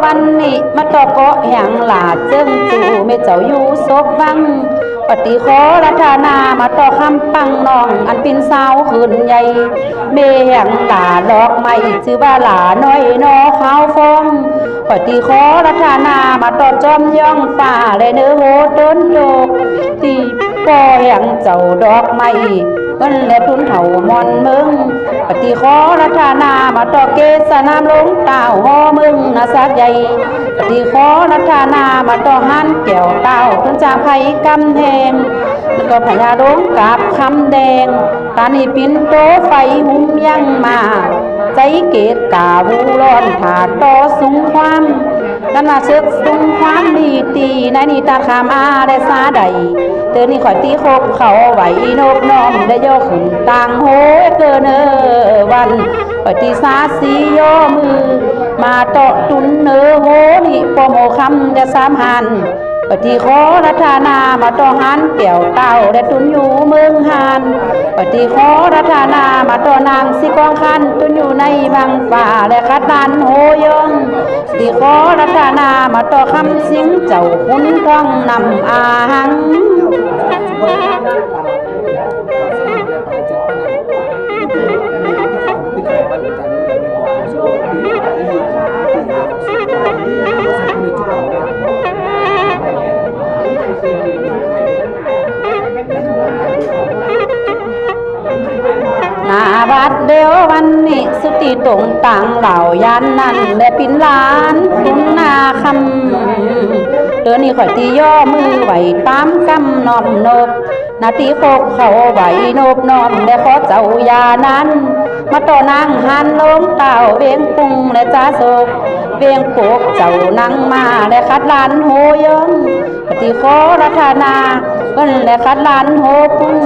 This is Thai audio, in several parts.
วันนี้มาต่อเกาะแห่งหลาเจิ้งจูเมเจ้าอยู่ศพวังปฏิขอรัตนามาต่อคำปังน้องอันเป็นสาวขืนใหญ่เมแห่งหลาดอกไม้ชื่อว่าหลาน้อยนอขาวฟองปฏิขอรัตนามาต่อจอมย่องฝ่าและเนื้อโหดนโลกที่ป่อแห่งเจ้าดอกไม้เงินและทุนเถ่ามอนเมืองปฏิขอรัตนามาต่อเกศนามลงเต่าหอมึงนาสักใหญ่ปฏิขอรัตนามาต่อหันแก้วเต่าขึ้นจากไผ่กำแพงแล้วก็พญาดงกับคำแดงตานีปินโตไฟหุ่มยังมาใจเกตกาวูร้อนถาต่อสุงความกันมาเชิกสุงความดีตีในนิตาคามอาได้ซาใดเตือนนี่ข่อยตีคบเขาไหวนกน้อมได้ย่อขึ้นต่างโหเกินวันข่อยตีซาสีย่อมือมาต่อตุนโหนี่ปโมคำได้สามหันปฏิขอรัตนามาต่อหันแก้วเต่าและตุนอยู่เมืองหานปฏิขอรัตนามาต่อนางสิกองคันตุนอยู่ในบางฝ่าและคัดดันโหยงปฏิขอรัตนามาต่อคำสิงเจ้าคุณท้องนำอาหังนาบัดเดียววันนี้สุติตรงต่างเหล่ายันนั่นและปินล้านตุนนาคำเดือนนี้ข่อยตีย่อมือไหวตามกำนอมนบนาทีโคกเขาไหวนบนอมและขอเจ้ายานั้นมาต่อนางหันลงเต่าเวียงปุงและจ้าโศกเวียงโปกเจ้านางมาและคัดลานโหยงปฏิขอรัตนาเพิ่นและคัดลานโหปุง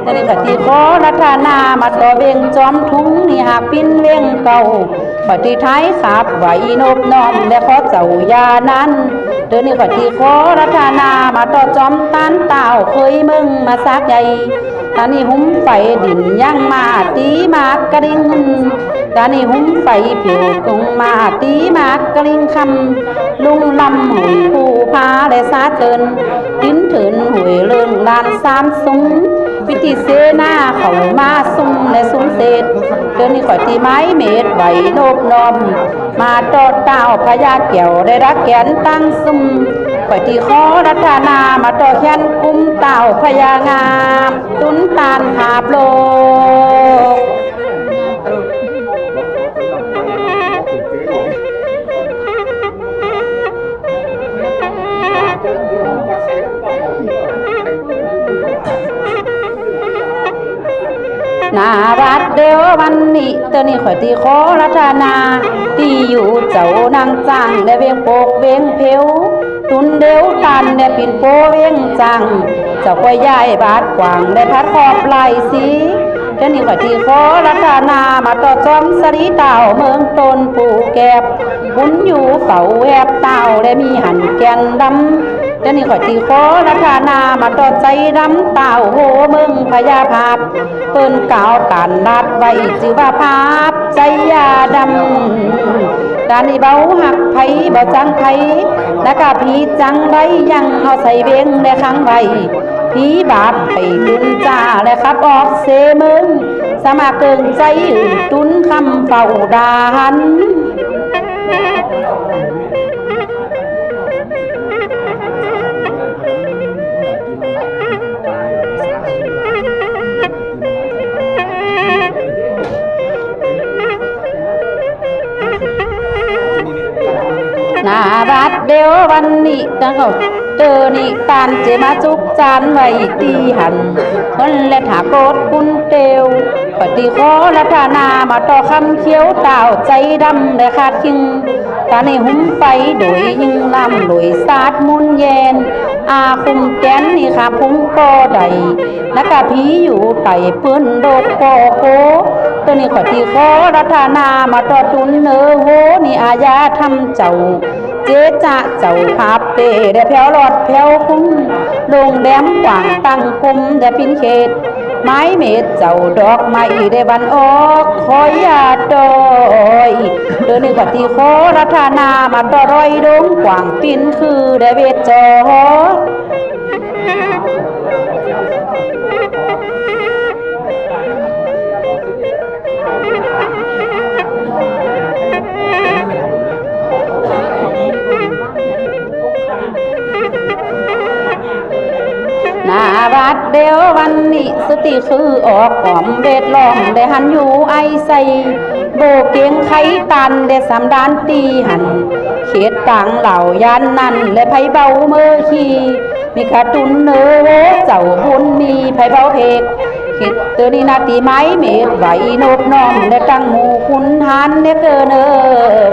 แต่ในปฏิขอรัตนามาต่อเวียงจอมทุงนี่หากปิ้นเวียงเก่าปฏิท้ายขับไหวนบนอมและขอเจ้ายานั้นเดือนนี้ปฏิขอรัตนามาต่อจอมตันเต่าเคยมึงมาซักใหญ่ตานี่หุ้มไฟดินยังมาตีมากกระดิ่งตานี่หุ้มไฟผิวกงมาตีมากกระดิ่งคำลุงลำหุ่ยผู้พาและสาเตินดิ้นเถินหวยเลื่อนลานสามซุ้มพิธีเสนาเขามาซุ้มและซุ้มเศษเดือนนี้ข่อยตีไม้เม็ดใบโนบนอมมาตอดเต่าพญาเกี่ยวได้รักแขนตั้งซุ้มข่อยตีขอรัตนามาต่อแขนกุ้มเต่าพญางามตุนตานหาบโลกนาบัดเดียววันนี้เตือนนี่ข่อยตีขอรัตนาตีอยู่เจ้านางจังได้เวียงโปกเวียงเพวตุนเดียวตันได้ปิ่นโปเวียงจังเจ้าข่อยย้ายบาดกวางได้พัดขอบไหลสีเตือนนี่ข่อยตีขอรัตนามาต่อจอมสรีเต่าเมืองตนปูแกบบุญอยู่เฝ้าแอบเต่าและมีหันแกนดำเดี๋ยวนี้ข่อยตีขอรัตนามาต่อใจดำเต่าโหมึงพญาภาพเปิ้นกาวการนัดไว้จือว่าภาพใจยาดำดานี่เบาหักไผเบาจังไผและกะผีจังได้ยังเอาใส่เวียงและขังไว้ผีบาปไปตุนจ่าและขับออกเสมึงสมาเกิงใจอื่นตุนคำเฝ้าดานนาบัดเดียววันนี้ตั้งเขาเจอนี่ตานเจมาจุกจานไว้ตีหันคนและถาโกดคุณเตียวปฏิขอรัตนามาต่อคำเขียวเต่าใจดำและขาดคิงตาในหุ้มไฟโดยยิงลำโดยสาดมุนเย็นอาคุมแกนนี่ขาพุ่งก็ได้นักผีอยู่ไต่เปื้อนโดกโกโกตัวนี้ขอที่ขอรัตนามาต่อตุนโหนี่อาญาทำเจ้าเจ๊จะเจ้าภาพเตได้แผ่วหลอดแผ่วคุ้มลงแดมกว่างตั้งกุมได้พินเขต ไม้เม็ดเจ้าดอกไม้ได้บันออกคอยยาดอยเดินนี่ก็ที่ขอรัตนามาต่อรอยดงกว่างปินคือได้เวทจอนารัดเดียววันนี้สติคือออกหอมเวทลองได้หันอยู่ไอใส่โบเกียงไขตันได้สำดานตีหันเขียดต่างเหล่ายันนั่นและไผเบาเมื่อขี่มีขาตุนเนื้อเจ้าบุญมีไผเบาเพกเขียดเตอนี่นาตีไม้เม็ดไหวนบน้อมได้ตั้งหมู่คุณหันได้เกิน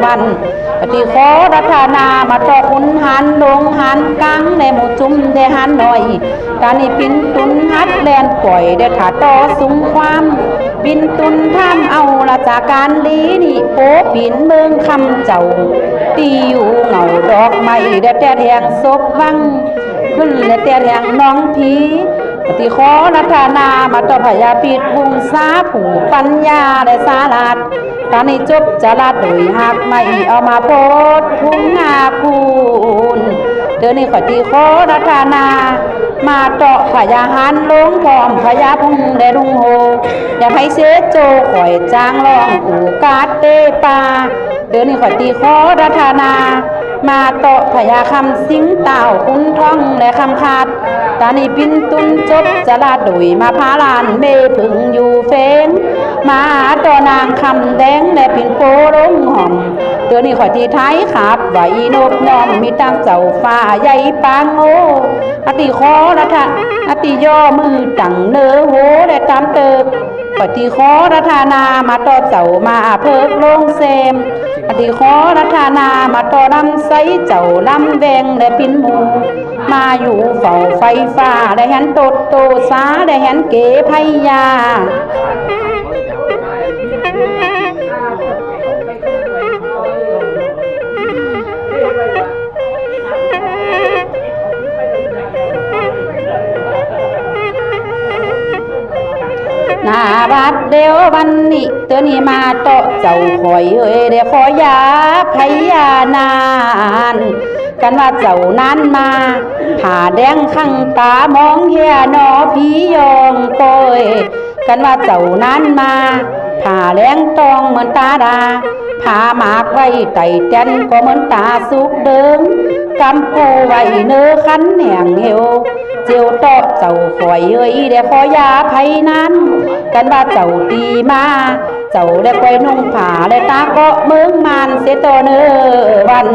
วันปฏิขอรัตนามาต่อคุณหันลงหันกังในหมู่จุ่มได้หันหน่อยการนี้ปินตุนฮัดแลนปล่อยได้ขาต่อสูงความปินตุนท่ามเอาราชการลีนี่โป๊ปินเมืองคำเจ้าตีอยู่เหงาดอกไม้ได้แต่แทงศพวังขึ้นได้แต่แทงน้องผีปฏิขอรัตนามาต่อพญาปิดวงสาผูปัญญาและสาลัดตอนนี้จบจะลาโดยหักไม่เอามาโพดทุ่งนาคูนเดี๋ยวนี้ขอตีขอรัตนามาเตาะพญาหันลงพร้อมพญาพุงและลุงโฮอย่าให้เสโจข่อยจางลองอูกาดเตปาเดี๋ยวนี้ขอตีขอรัตนามาเตาะพญาคำสิงเต่าคุณท่องและคำขาดตานีปินตุนจบจะลาดุยมาพาลานเมพึ่งอยู่เฟงมาตัวนางคำแดงและปินโปร้งหอมเดี๋ยวนี้ขอตีท้ายขาบไหวนบน้อมมีตั้งเจ้าฟ้าใหญ่ปางโง่อติขอรัตอติย่อมือตั้งเนื้อโหและตามเติบปฏิขอรัตนามาต่อเจ้ามาเพิกลงเซมปฏิขอรัตนามาต่อลำไสเจ้าลำแวงและปินหมูมาอยู่เฝ้าไฟฟ้าได้เห็นโตโตสาได้เห็นเก๋พยานาบัดเดียววันนี้เตือนนี้มาเตาะเจ้าคอยเดี๋ยวขอยาพยานานกันว่าเจ้านั้นมาผ่าแดงข้างตามองเฮียนอผียองปอยกันว่าเจ้านั้นมาผ่าแรงตองเหมือนตาดาผ่าหมากไว้ไต่แตนก็เหมือนตาสุกเดิมกำปูไว้เนื้อคันแหงเหี่ยวเจียวเตาะเจ้าคอยเดี๋ยวขอยาไผนั้นกันว่าเจ้าตีมาเจ้าได้ไปนุ่งผ้าได้ตาเกาะเมืองมันเสตเนอวัน